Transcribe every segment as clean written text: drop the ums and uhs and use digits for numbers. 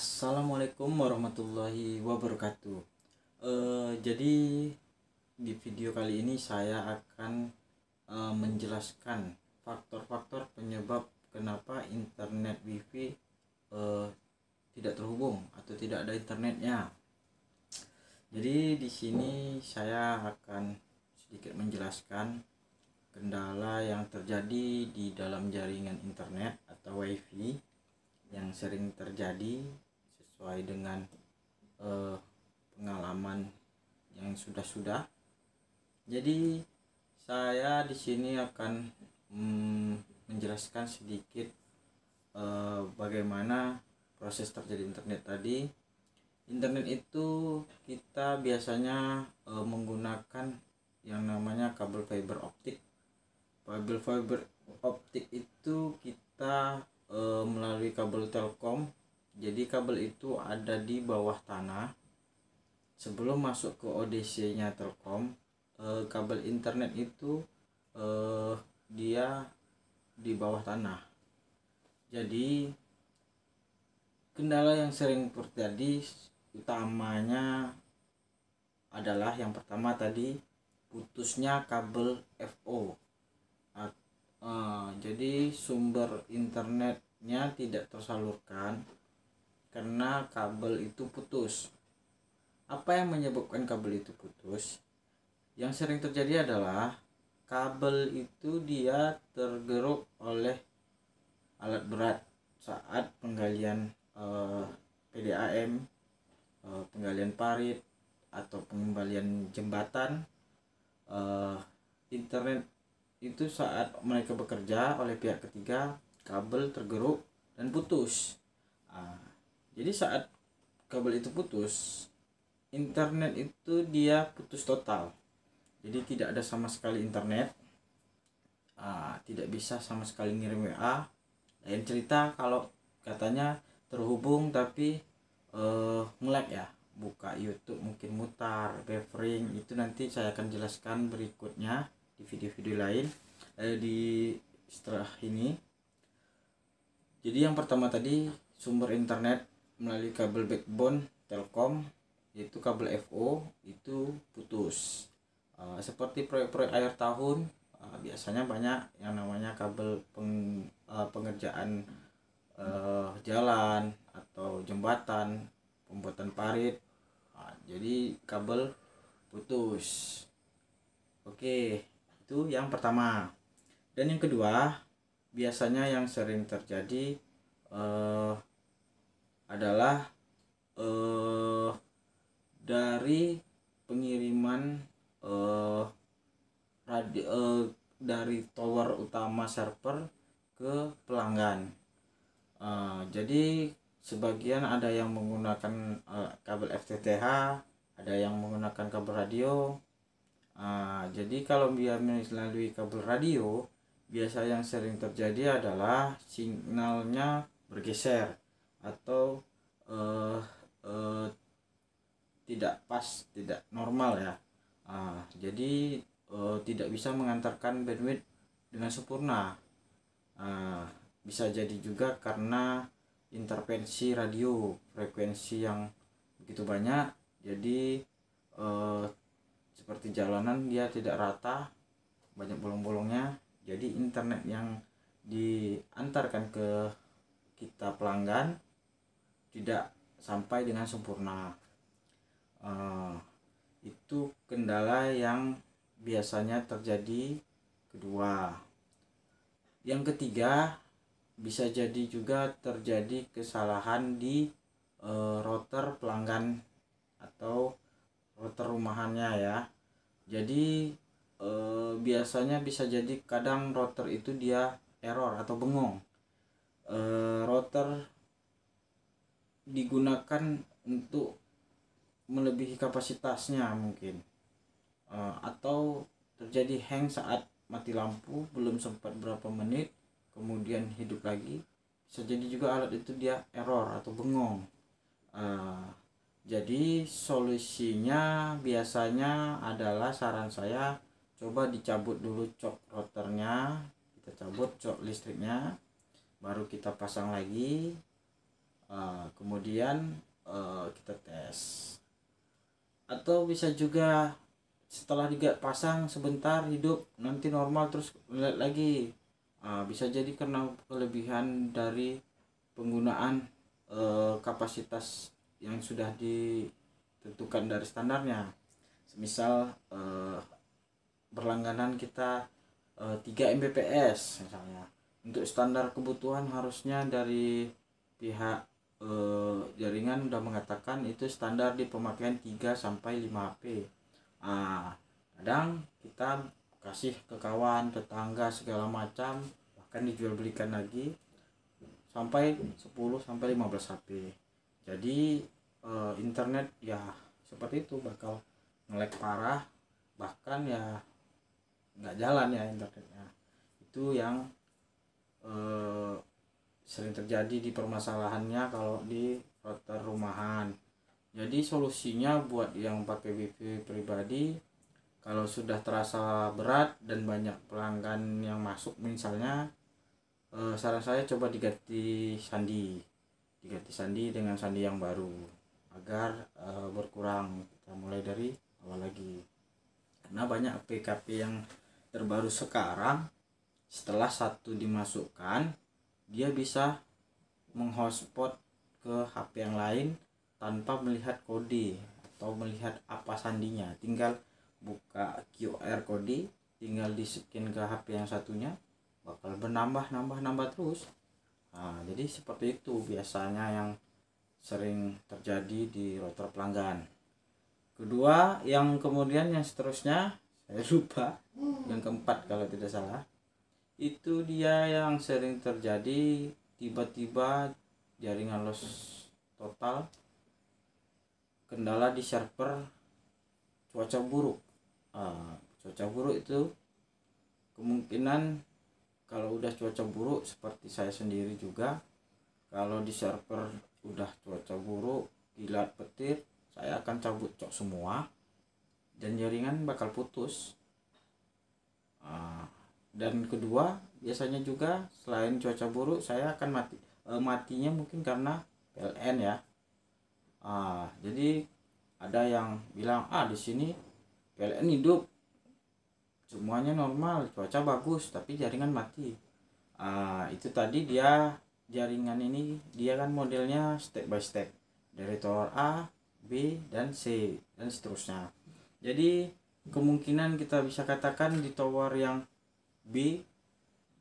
Assalamualaikum warahmatullahi wabarakatuh. Jadi di video kali ini saya akan menjelaskan faktor-faktor penyebab kenapa internet WiFi tidak terhubung atau tidak ada internetnya. Jadi di sini saya akan sedikit menjelaskan kendala yang terjadi di dalam jaringan internet atau WiFi yang sering terjadi sesuai dengan pengalaman yang sudah. Jadi saya di sini akan menjelaskan sedikit bagaimana proses terjadi internet tadi. Internet itu kita biasanya menggunakan yang namanya kabel fiber optik. Kabel fiber optik itu kita melalui kabel Telkom. Jadi kabel itu ada di bawah tanah. Sebelum masuk ke ODC-nya Telkom, kabel internet itu dia di bawah tanah. Jadi kendala yang sering terjadi utamanya adalah yang pertama tadi putusnya kabel FO. Jadi sumber internetnya tidak tersalurkan karena kabel itu putus. Apa yang menyebabkan kabel itu putus? Yang sering terjadi adalah kabel itu dia tergeruk oleh alat berat saat penggalian PDAM, penggalian parit atau pengembalian jembatan. Internet itu saat mereka bekerja oleh pihak ketiga, kabel tergeruk dan putus. Jadi saat kabel itu putus, internet itu dia putus total. Jadi tidak ada sama sekali internet, tidak bisa sama sekali ngirim WA. Lain cerita kalau katanya terhubung tapi nge-lag ya, buka YouTube mungkin mutar, buffering, itu nanti saya akan jelaskan berikutnya di video-video lain di setelah ini. Jadi yang pertama tadi sumber internet melalui kabel backbone Telkom, yaitu kabel FO itu putus. Seperti proyek-proyek akhir tahun, biasanya banyak yang namanya kabel pengerjaan jalan atau jembatan, pembuatan parit. Jadi kabel putus. Oke, itu yang pertama. Dan yang kedua, biasanya yang sering terjadi adalah dari pengiriman dari tower utama server ke pelanggan. Jadi sebagian ada yang menggunakan kabel FTTH, ada yang menggunakan kabel radio. Jadi kalau biar melalui kabel radio, biasa yang sering terjadi adalah sinyalnya bergeser atau tidak pas, tidak normal ya. Jadi tidak bisa mengantarkan bandwidth dengan sempurna. Bisa jadi juga karena intervensi radio frekuensi yang begitu banyak, jadi seperti jalanan dia tidak rata, banyak bolong-bolongnya. Jadi internet yang diantarkan ke kita pelanggan tidak sampai dengan sempurna. Itu kendala yang biasanya terjadi kedua. Yang ketiga, bisa jadi juga terjadi kesalahan di router pelanggan atau router rumahannya ya. Jadi biasanya bisa jadi kadang router itu dia error atau bengong. Router digunakan untuk melebihi kapasitasnya mungkin, atau terjadi hang saat mati lampu, belum sempat berapa menit kemudian hidup lagi. Bisa jadi juga alat itu dia error atau bengong. Jadi solusinya biasanya adalah, saran saya, coba dicabut dulu cok routernya, kita cabut cok listriknya, baru kita pasang lagi. Kemudian kita tes, atau bisa juga setelah juga pasang sebentar hidup nanti normal terus lihat lagi. Bisa jadi karena kelebihan dari penggunaan kapasitas yang sudah ditentukan dari standarnya. Misal berlangganan kita 3 Mbps misalnya. Untuk standar kebutuhan harusnya dari pihak jaringan udah mengatakan itu standar di pemakaian 3 sampai 5 HP. Kadang kita kasih ke kawan, tetangga segala macam, bahkan dijual belikan lagi sampai 10 sampai 15 HP. Jadi internet ya seperti itu bakal nge-lag parah, bahkan ya nggak jalan ya internetnya. Itu yang sering terjadi di permasalahannya kalau di router rumahan. Jadi solusinya buat yang pakai wifi pribadi, kalau sudah terasa berat dan banyak pelanggan yang masuk misalnya, saran saya coba diganti sandi dengan sandi yang baru agar berkurang. Kita mulai dari awal lagi, karena banyak PKP yang terbaru sekarang setelah satu dimasukkan dia bisa menghotspot ke HP yang lain tanpa melihat kode atau melihat apa sandinya. Tinggal buka QR kode, tinggal di scan ke HP yang satunya, bakal nambah terus. Jadi seperti itu biasanya yang sering terjadi di router pelanggan. Kedua, yang kemudian yang seterusnya saya lupa, yang keempat kalau tidak salah, itu dia yang sering terjadi tiba-tiba jaringan loss total, kendala di server, cuaca buruk. Cuaca buruk itu kemungkinan kalau udah cuaca buruk, seperti saya sendiri juga, kalau di server udah cuaca buruk, kilat petir, saya akan cabut cok semua dan jaringan bakal putus. Dan kedua, biasanya juga selain cuaca buruk saya akan matinya mungkin karena PLN ya. Jadi ada yang bilang di sini PLN hidup, semuanya normal, cuaca bagus, tapi jaringan mati. Itu tadi dia jaringan ini dia kan modelnya step by step dari tower A, B, dan C dan seterusnya. Jadi kemungkinan kita bisa katakan di tower yang B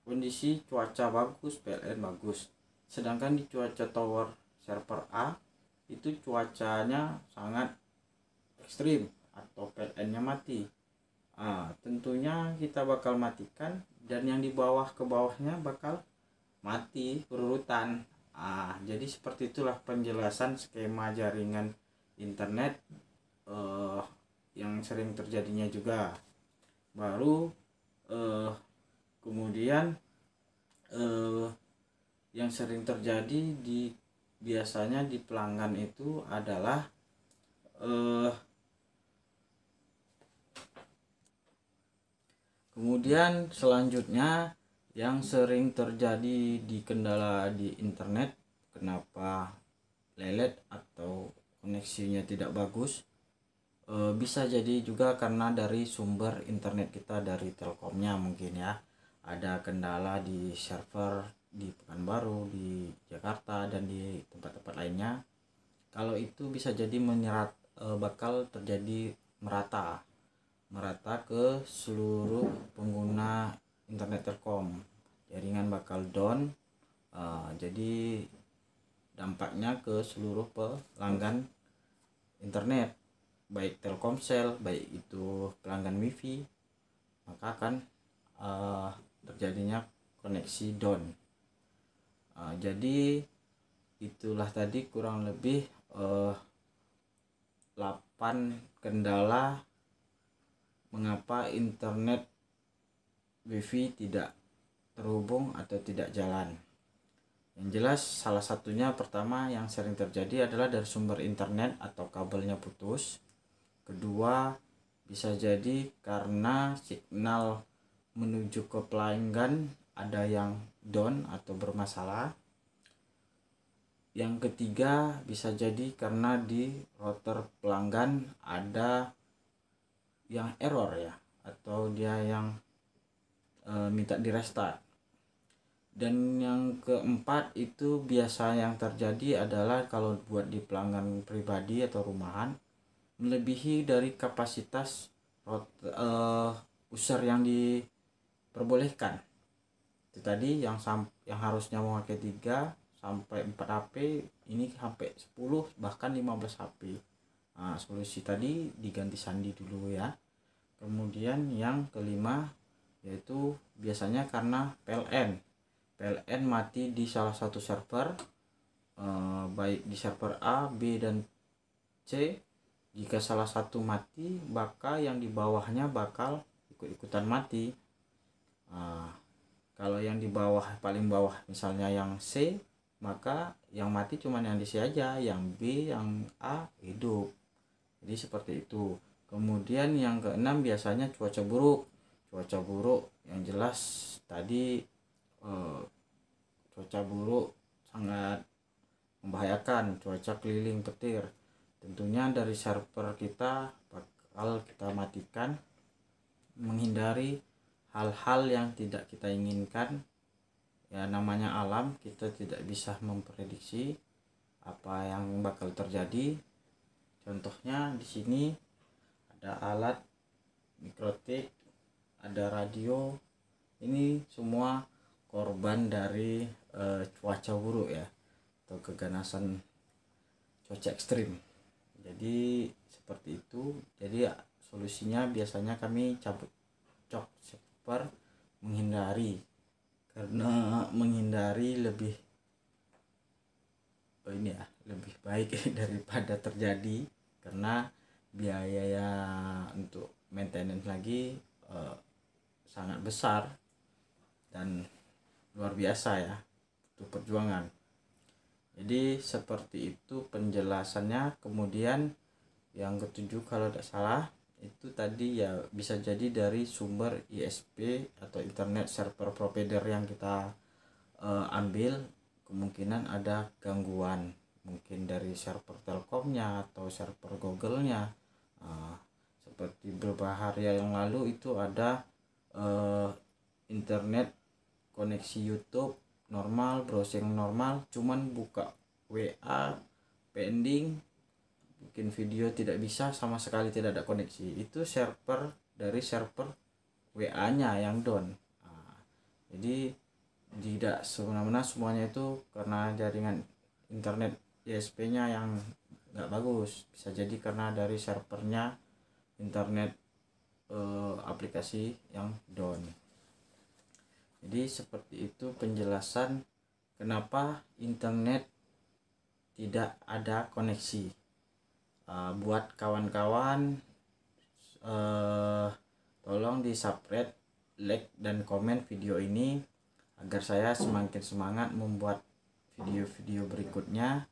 kondisi cuaca bagus, PLN bagus, sedangkan di cuaca tower server A itu cuacanya sangat ekstrim atau PLN-nya mati. Tentunya kita bakal matikan, dan yang di bawah ke bawahnya bakal mati berurutan. Jadi seperti itulah penjelasan skema jaringan internet yang sering terjadinya juga. Baru kemudian yang sering terjadi biasanya di pelanggan itu adalah kemudian selanjutnya yang sering terjadi di kendala di internet, kenapa lelet atau koneksinya tidak bagus, bisa jadi juga karena dari sumber internet kita, dari Telkomnya mungkin ya. Ada kendala di server di Pekanbaru, di Jakarta, dan di tempat-tempat lainnya. Kalau itu bisa jadi bakal terjadi merata ke seluruh pengguna internet Telkom. Jaringan bakal down, jadi dampaknya ke seluruh pelanggan internet, baik Telkomsel, baik itu pelanggan wifi, maka akan terjadinya koneksi down. Jadi itulah tadi kurang lebih 8 kendala mengapa internet wifi tidak terhubung atau tidak jalan. Yang jelas salah satunya pertama yang sering terjadi adalah dari sumber internet atau kabelnya putus. Kedua, bisa jadi karena signal menuju ke pelanggan ada yang down atau bermasalah. Yang ketiga bisa jadi karena di router pelanggan ada yang error ya, atau dia yang minta di restart. Dan yang keempat itu biasa yang terjadi adalah kalau buat di pelanggan pribadi atau rumahan melebihi dari kapasitas user yang diperbolehkan. Itu tadi yang harusnya memakai 3 sampai 4 HP, ini sampai 10 bahkan 15 HP. Nah, solusi tadi diganti sandi dulu ya. Kemudian yang kelima yaitu biasanya karena PLN mati di salah satu server, baik di server A, B, dan C. Jika salah satu mati, maka yang di bawahnya bakal ikut-ikutan mati. Kalau yang di bawah, paling bawah misalnya yang C, maka yang mati cuma yang di C aja, yang B, yang A hidup. Jadi seperti itu. Kemudian yang keenam biasanya cuaca buruk yang jelas tadi, cuaca buruk sangat membahayakan, cuaca keliling petir. Tentunya dari server kita bakal kita matikan, menghindari hal-hal yang tidak kita inginkan. Ya namanya alam, kita tidak bisa memprediksi apa yang bakal terjadi. Contohnya di sini ada alat mikrotik, ada radio. Ini semua korban dari cuaca buruk ya, atau keganasan cuaca ekstrim. Jadi seperti itu. Jadi solusinya biasanya kami cabut cok server, menghindari lebih lebih baik daripada terjadi, karena biaya untuk maintenance lagi sangat besar dan luar biasa ya, butuh perjuangan. Jadi seperti itu penjelasannya. Kemudian yang ketujuh kalau tidak salah itu tadi ya, bisa jadi dari sumber ISP atau internet server provider yang kita ambil. Kemungkinan ada gangguan, mungkin dari server Telkomnya atau server Google-nya. Seperti beberapa hari yang lalu itu ada internet koneksi YouTube normal, browsing normal, cuman buka WA pending, bikin video tidak bisa, sama sekali tidak ada koneksi. Itu server dari server WA-nya yang down. Jadi tidak semena-mena semuanya itu karena jaringan internet ISP-nya yang nggak bagus, bisa jadi karena dari servernya internet aplikasi yang down. Jadi seperti itu penjelasan kenapa internet tidak ada koneksi. Buat kawan-kawan, tolong di subscribe, like, dan komen video ini agar saya semakin semangat membuat video-video berikutnya.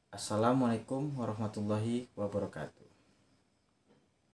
Assalamualaikum warahmatullahi wabarakatuh.